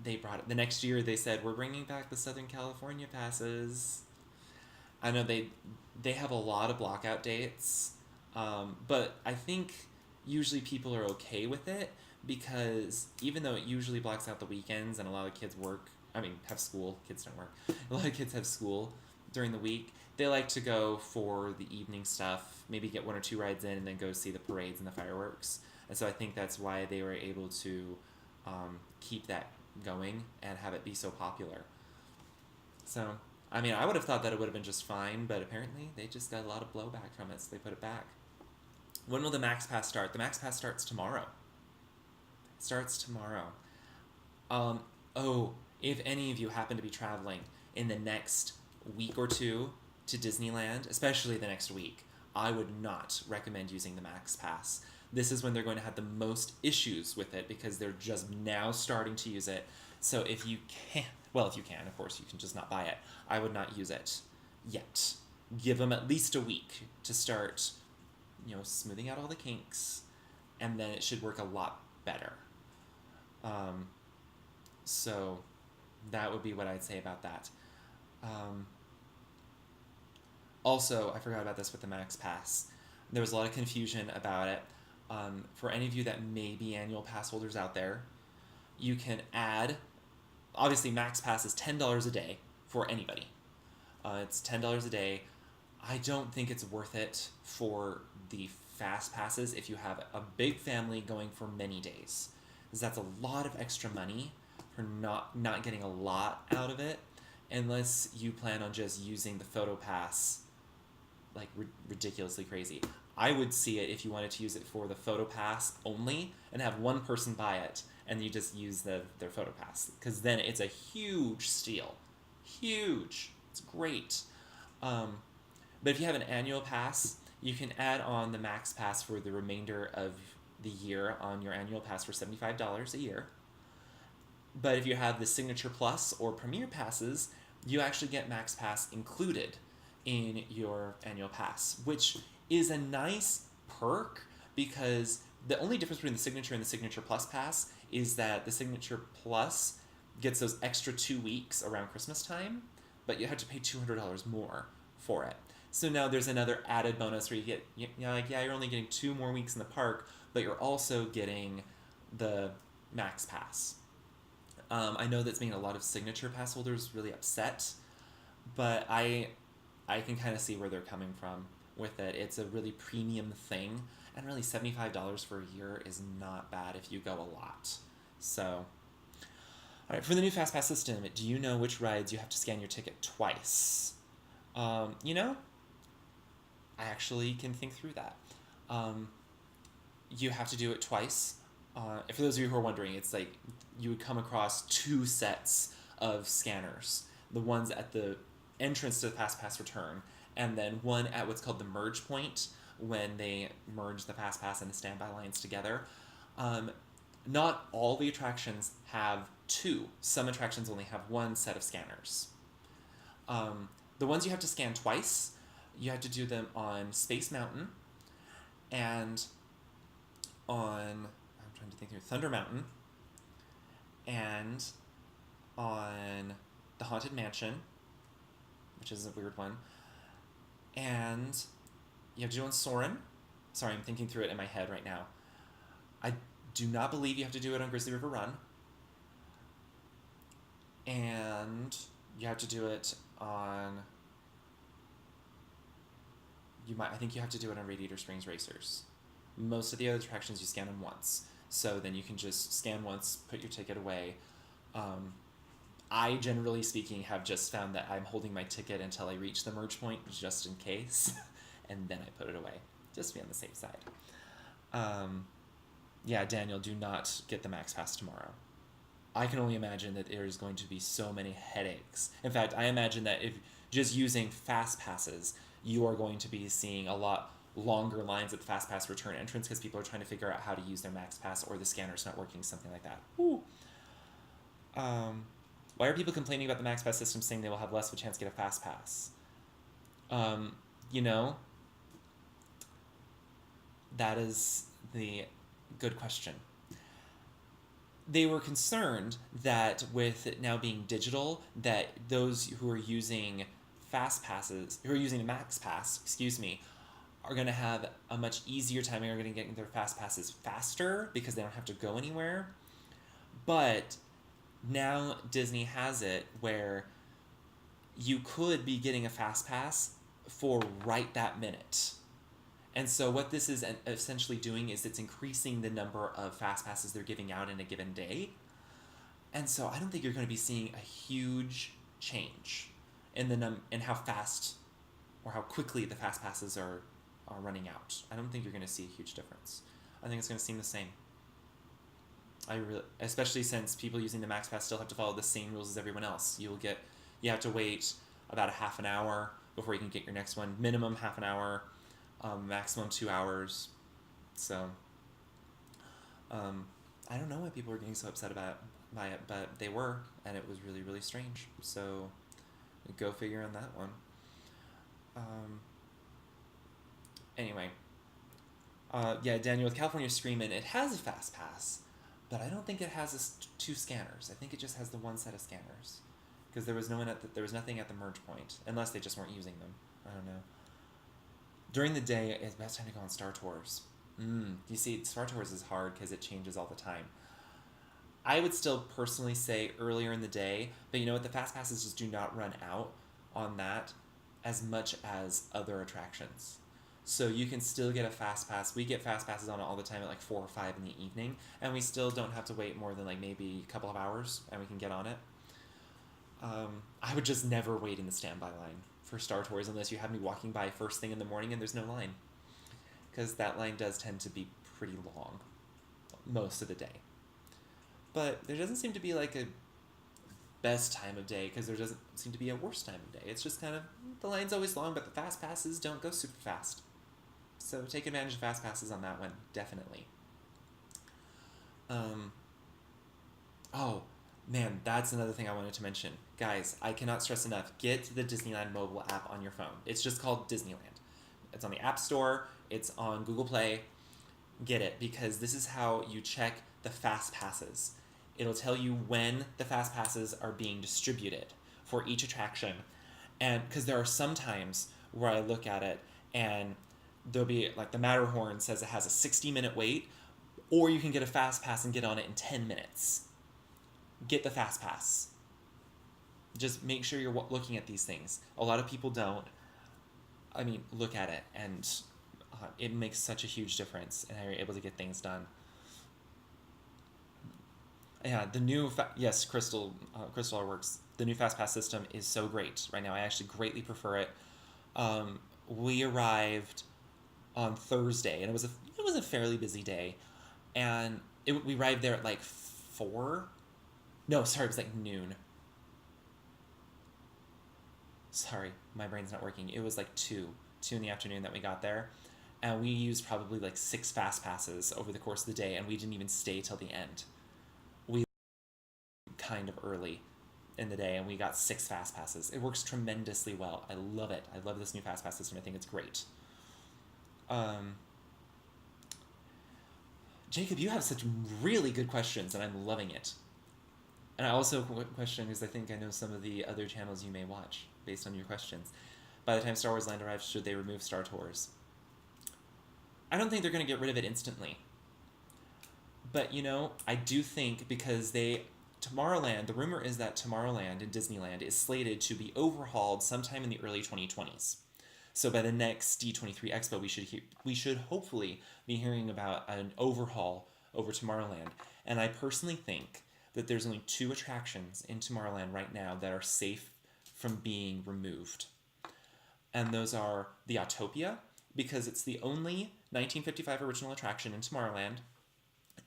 Speaker 1: they brought it. The next year they said, we're bringing back the Southern California passes. I know they have a lot of blockout dates, but I think usually people are okay with it, because even though it usually blocks out the weekends and a lot of kids have school, kids don't work, a lot of kids have school during the week, they like to go for the evening stuff, maybe get 1 or 2 rides in, and then go see the parades and the fireworks. And so I think that's why they were able to keep that going and have it be so popular. So, I mean, I would have thought that it would have been just fine, but apparently they just got a lot of blowback from it, so they put it back. When will the MaxPass start? The MaxPass starts tomorrow. If any of you happen to be traveling in the next week or two to Disneyland, especially the next week, I would not recommend using the MaxPass. This is when they're going to have the most issues with it, because they're just now starting to use it. So if you can, of course, you can just not buy it. I would not use it yet. Give them at least a week to start, smoothing out all the kinks, and then it should work a lot better. So that would be what I'd say about that. Also, I forgot about this with the MaxPass. There was a lot of confusion about it. For any of you that may be annual pass holders out there, you can add, obviously MaxPass is $10 a day for anybody. It's $10 a day. I don't think it's worth it for the fast passes if you have a big family going for many days, because that's a lot of extra money for not getting a lot out of it, unless you plan on just using the photo pass like ridiculously crazy. I would see it if you wanted to use it for the photo pass only and have one person buy it, and you just use their photo pass, because then it's a huge steal. Huge. It's great. But if you have an annual pass, you can add on the MaxPass for the remainder of the year on your annual pass for $75 a year. But if you have the Signature Plus or Premier passes, you actually get MaxPass included in your annual pass, which is a nice perk, because the only difference between the Signature and the Signature Plus pass is that the Signature Plus gets those extra 2 weeks around Christmas time, but you have to pay $200 more for it. So now there's another added bonus where you get, you're only getting 2 more weeks in the park, but you're also getting the MaxPass. I know that's making a lot of Signature Pass holders really upset, but I can kind of see where they're coming from with it. It's a really premium thing, and really $75 for a year is not bad if you go a lot. So, All right, for the new FastPass system, do you know which rides you have to scan your ticket twice? You know, I actually can think through that. Um, you have to do it twice. For those of you who are wondering, it's like you would come across two sets of scanners. The ones at the entrance to the FastPass return, and then one at what's called the merge point, when they merge the FastPass and the standby lines together. Um, Not all the attractions have two. Some attractions only have one set of scanners. The ones you have to scan twice, you have to do them on Space Mountain and on, I'm trying to think through, Thunder Mountain, and on the Haunted Mansion, which is a weird one, and you have to do on Soarin'. Sorry, I'm thinking through it in my head right now. I do not believe you have to do it on Grizzly River Run. And you have to do it on... I think you have to do it on Radiator Springs Racers. Most of the other attractions you scan them once. So then you can just scan once, put your ticket away. I, generally speaking, have just found that I'm holding my ticket until I reach the merge point, just in case. And then I put it away, just to be on the safe side. Yeah, Daniel, do not get the MaxPass tomorrow. I can only imagine that there's going to be so many headaches. In fact, I imagine that if just using FastPasses, you are going to be seeing a lot longer lines at the FastPass return entrance because people are trying to figure out how to use their MaxPass or the scanner's not working, something like that. Ooh. Why are people complaining about the MaxPass system, saying they will have less of a chance to get a FastPass? You know, that is the good question. They were concerned that with it now being digital, that those who are using FastPasses, who are using the MaxPass, are going to have a much easier time and are going to get their FastPasses faster because they don't have to go anywhere. But now Disney has it where you could be getting a FastPass for right that minute. And so what this is essentially doing is it's increasing the number of FastPasses they're giving out in a given day. And so I don't think you're going to be seeing a huge change in how fast or how quickly the FastPasses are running out. I don't think you're going to see a huge difference. I think it's going to seem the same. Especially since people using the MaxPass still have to follow the same rules as everyone else. You have to wait about a half an hour before you can get your next one. Minimum half an hour. Maximum 2 hours. So, I don't know why people were getting so upset by it, but they were, and it was really, really strange. So, go figure on that one. Anyway, yeah, Daniel, with California Screamin', it has a FastPass, but I don't think it has two scanners. I think it just has the one set of scanners, because there was nothing at the merge point, unless they just weren't using them. I don't know. During the day, it's best time to go on Star Tours. You see, Star Tours is hard because it changes all the time. I would still personally say earlier in the day, but you know what? The FastPasses just do not run out on that as much as other attractions. So you can still get a FastPass. We get FastPasses on it all the time at like 4 or 5 in the evening, and we still don't have to wait more than like maybe a couple of hours, and we can get on it. I would just never wait in the standby line for Star Tours unless you have me walking by first thing in the morning and there's no line, because that line does tend to be pretty long most of the day. But there doesn't seem to be like a best time of day, because there doesn't seem to be a worst time of day. It's just kind of, the line's always long, but the FastPasses don't go super fast. So take advantage of FastPasses on that one, definitely. Oh, man, that's another thing I wanted to mention. Guys, I cannot stress enough, get the Disneyland mobile app on your phone. It's just called Disneyland. It's on the App Store. It's on Google Play. Get it, because this is how you check the FastPasses. It'll tell you when the FastPasses are being distributed for each attraction. And because there are some times where I look at it and there'll be, like, the Matterhorn says it has a 60-minute wait, or you can get a FastPass and get on it in 10 minutes. Get the FastPass. Just make sure you're looking at these things. A lot of people don't. I mean, look at it, and it makes such a huge difference in how you're able to get things done. Yeah, yes, Crystal works. The new FastPass system is so great right now. I actually greatly prefer it. We arrived on Thursday, and it was a fairly busy day, and we arrived there at like 4. No, sorry, it was like noon. Sorry, my brain's not working. It was like 2 in the afternoon that we got there, and we used probably like 6 FastPasses over the course of the day, and we didn't even stay till the end. We kind of early in the day, and we got 6 FastPasses. It works tremendously well. I love it. I love this new FastPass system. I think it's great. Um, Jacob, you have such really good questions, and I'm loving it. And I also question because I think I know some of the other channels you may watch based on your questions. By the time Star Wars Land arrives, should they remove Star Tours? I don't think they're going to get rid of it instantly. But, I do think because Tomorrowland, the rumor is that Tomorrowland in Disneyland is slated to be overhauled sometime in the early 2020s. So by the next D23 Expo, we should hopefully be hearing about an overhaul over Tomorrowland. And I personally think that there's only 2 attractions in Tomorrowland right now that are safe from being removed. And those are the Autopia, because it's the only 1955 original attraction in Tomorrowland.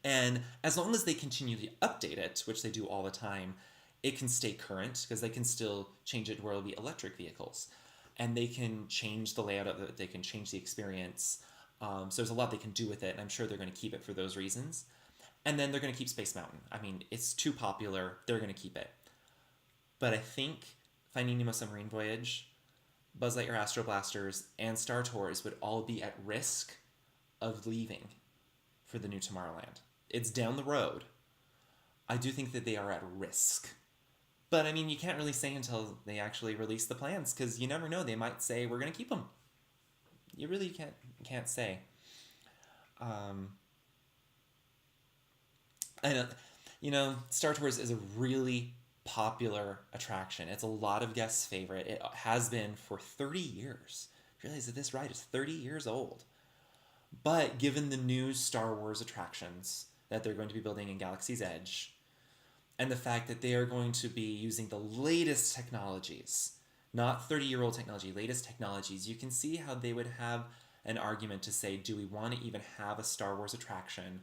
Speaker 1: And as long as they continue to update it, which they do all the time, it can stay current because they can still change it to where it'll be electric vehicles. And they can change the layout of it, they can change the experience. So there's a lot they can do with it, and I'm sure they're going to keep it for those reasons. And then they're going to keep Space Mountain. I mean, it's too popular, they're going to keep it. But I think Finding Nemo Submarine Voyage, Buzz Lightyear Astro Blasters, and Star Tours would all be at risk of leaving for the new Tomorrowland. It's down the road. I do think that they are at risk. But I mean, you can't really say until they actually release the plans because you never know. They might say we're going to keep them. You really can't say. Um, and Star Tours is a really popular attraction. It's a lot of guests' favorite. It has been for 30 years. Realize that this ride is 30 years old. But given the new Star Wars attractions that they're going to be building in Galaxy's Edge, and the fact that they are going to be using the latest technologies, not 30-year-old technology, latest technologies, you can see how they would have an argument to say, do we want to even have a Star Wars attraction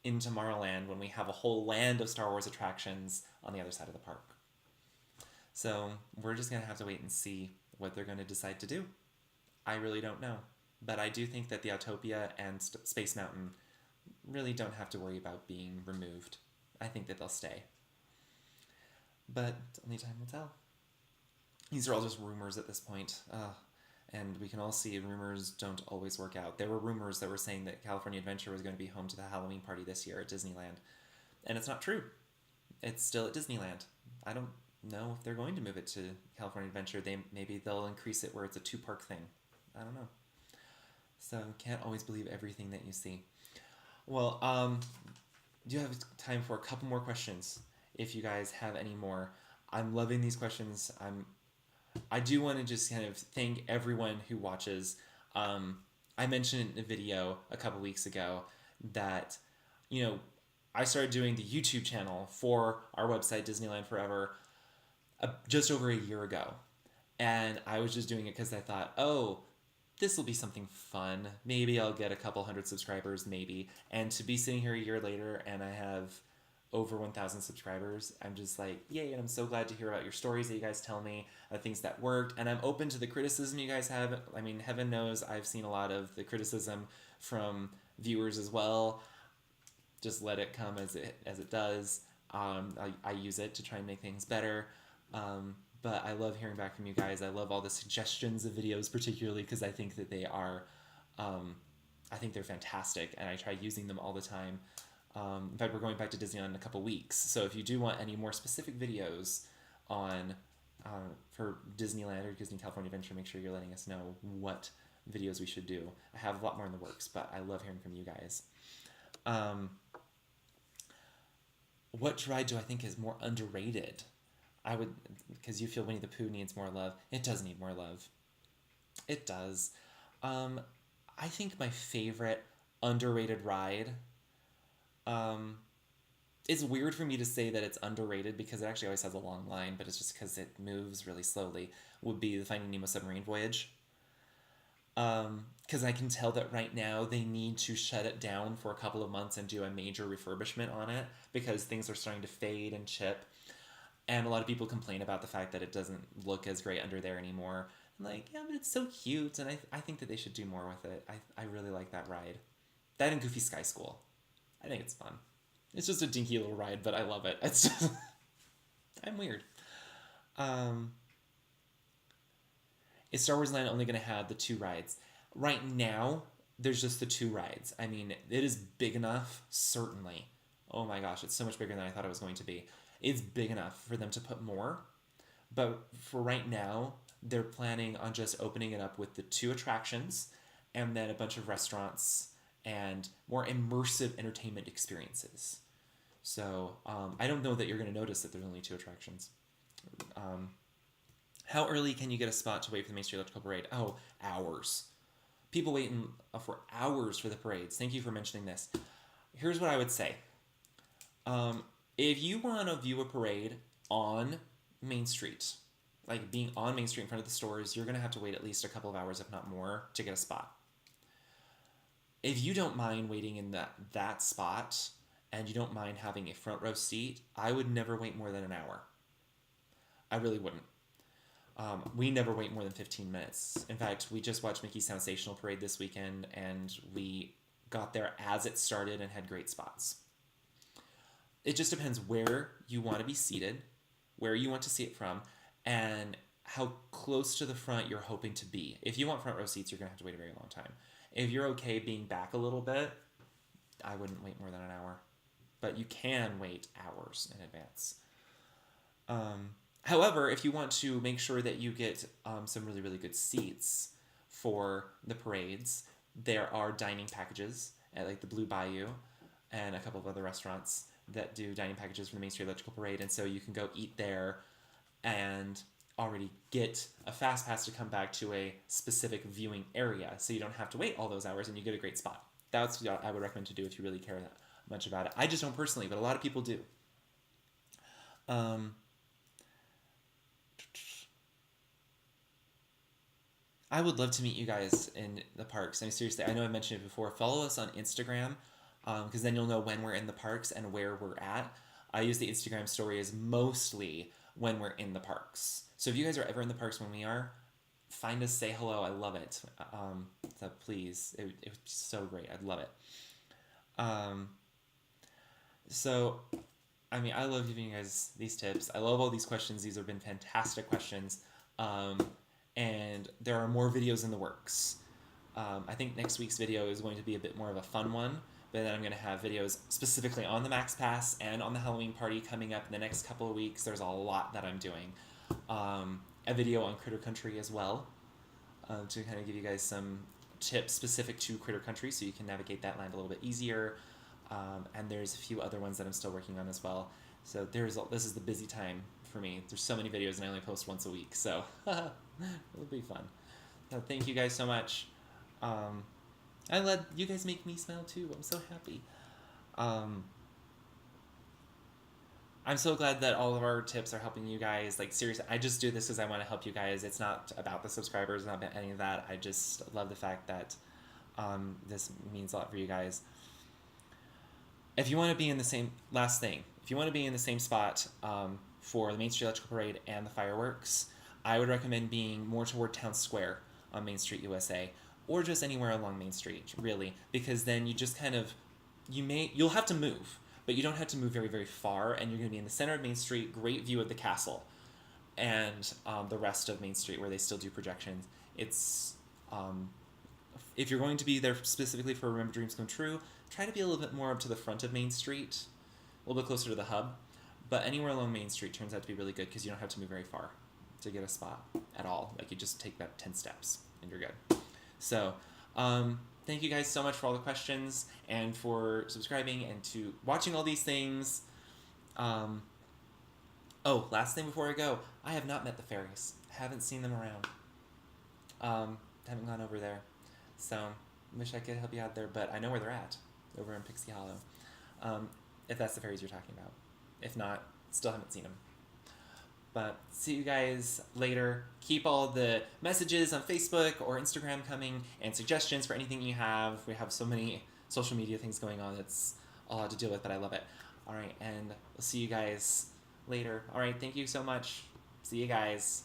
Speaker 1: in Tomorrowland when we have a whole land of Star Wars attractions on the other side of the park? So we're just going to have to wait and see what they're going to decide to do. I really don't know. But I do think that the Autopia and Space Mountain really don't have to worry about being removed. I think that they'll stay. But only time will tell. These are all just rumors at this point. And we can all see rumors don't always work out. There were rumors that were saying that California Adventure was going to be home to the Halloween party this year at Disneyland. And it's not true. It's still at Disneyland. I don't know if they're going to move it to California Adventure. Maybe they'll increase it where it's a 2-park thing. I don't know. So can't always believe everything that you see. Well, do you have time for a couple more questions? If you guys have any more, I'm loving these questions. I do want to just kind of thank everyone who watches. I mentioned in a video a couple weeks ago that I started doing the YouTube channel for our website Disneyland Forever just over a year ago, and I was just doing it because I thought, oh, this will be something fun. Maybe I'll get a couple hundred subscribers, maybe. And to be sitting here a year later and I have over 1,000 subscribers, I'm just like, yay, and I'm so glad to hear about your stories that you guys tell me, things that worked, and I'm open to the criticism you guys have. I mean, heaven knows I've seen a lot of the criticism from viewers as well. Just let it come as it does. I use it to try and make things better. But I love hearing back from you guys. I love all the suggestions of videos, particularly because I think that they are, I think they're fantastic, and I try using them all the time. In fact, we're going back to Disneyland in a couple weeks, so if you do want any more specific videos on for Disneyland or Disney California Adventure, make sure you're letting us know what videos we should do. I have a lot more in the works, but I love hearing from you guys. What ride do I think is more underrated? Because you feel Winnie the Pooh needs more love. It does need more love. It does. I think my favorite underrated ride it's weird for me to say that it's underrated because it actually always has a long line, but it's just because it moves really slowly, would be the Finding Nemo submarine voyage. Because I can tell that right now they need to shut it down for a couple of months and do a major refurbishment on it because things are starting to fade and chip. And a lot of people complain about the fact that it doesn't look as great under there anymore. I'm like, yeah, but it's so cute, and I think that they should do more with it. I really like that ride. That and Goofy Sky School. I think it's fun. It's just a dinky little ride, but I love it. It's just, I'm weird. Is Star Wars Land only going to have the 2 rides? Right now, there's just the 2 rides. I mean, it is big enough, certainly. Oh my gosh, it's so much bigger than I thought it was going to be. It's big enough for them to put more. But for right now, they're planning on just opening it up with the 2 attractions and then a bunch of restaurants and more immersive entertainment experiences. So I don't know that you're going to notice that there's only 2 attractions. How early can you get a spot to wait for the Main Street Electrical Parade? Oh, hours. People wait for hours for the parades. Thank you for mentioning this. Here's what I would say. If you want to view a parade on Main Street, like being on Main Street in front of the stores, you're going to have to wait at least a couple of hours, if not more, to get a spot. If you don't mind waiting in that spot, and you don't mind having a front row seat, I would never wait more than an hour. I really wouldn't. We never wait more than 15 minutes. In fact, we just watched Mickey's Sensational Parade this weekend, and we got there as it started and had great spots. It just depends where you want to be seated, where you want to see it from, and how close to the front you're hoping to be. If you want front row seats, you're going to have to wait a very long time. If you're okay being back a little bit, I wouldn't wait more than an hour. But you can wait hours in advance. However, if you want to make sure that you get some really, really good seats for the parades, there are dining packages at like the Blue Bayou and a couple of other restaurants that do dining packages for the Main Street Electrical Parade. And so you can go eat there and already get a FastPass to come back to a specific viewing area. So you don't have to wait all those hours and you get a great spot. That's what I would recommend to do if you really care that much about it. I just don't personally, but a lot of people do. I would love to meet you guys in the parks. I mean, seriously, I know I mentioned it before. Follow us on Instagram, because then you'll know when we're in the parks and where we're at. I use the Instagram stories mostly when we're in the parks. So if you guys are ever in the parks when we are, find us, say hello. I love it. So please, it would be so great. I'd love it. So, I mean, I love giving you guys these tips. I love all these questions. These have been fantastic questions. And there are more videos in the works. I think next week's video is going to be a bit more of a fun one, but then I'm going to have videos specifically on the MaxPass and on the Halloween party coming up in the next couple of weeks. There's a lot that I'm doing. A video on Critter Country as well, to kind of give you guys some tips specific to Critter Country so you can navigate that land a little bit easier. And there's a few other ones that I'm still working on as well. So this is the busy time for me. There's so many videos and I only post once a week, so it'll be fun. So thank you guys so much. I let you guys make me smile too. I'm so happy. I'm so glad that all of our tips are helping you guys. Like, seriously, I just do this because I want to help you guys. It's not about the subscribers, not about any of that. I just love the fact that this means a lot for you guys. If you want to be in the same, last thing, if you want to be in the same spot for the Main Street Electrical Parade and the fireworks, I would recommend being more toward Town Square on Main Street USA, or just anywhere along Main Street, really, because then you just kind of, you'll have to move, but you don't have to move very, very far, and you're going to be in the center of Main Street, great view of the castle, and the rest of Main Street where they still do projections. It's, if you're going to be there specifically for Remember Dreams Come True, try to be a little bit more up to the front of Main Street, a little bit closer to the hub, but anywhere along Main Street turns out to be really good because you don't have to move very far to get a spot at all. Like, you just take that 10 steps and you're good. So, thank you guys so much for all the questions and for subscribing and to watching all these things. Oh, last thing before I go, I have not met the fairies. Haven't seen them around. Haven't gone over there. So, wish I could help you out there, but I know where they're at, over in Pixie Hollow. if that's the fairies you're talking about. If not, still haven't seen them. But see you guys later. Keep all the messages on Facebook or Instagram coming and suggestions for anything you have. We have so many social media things going on. It's a lot to deal with, but I love it. All right, and we'll see you guys later. All right, thank you so much. See you guys.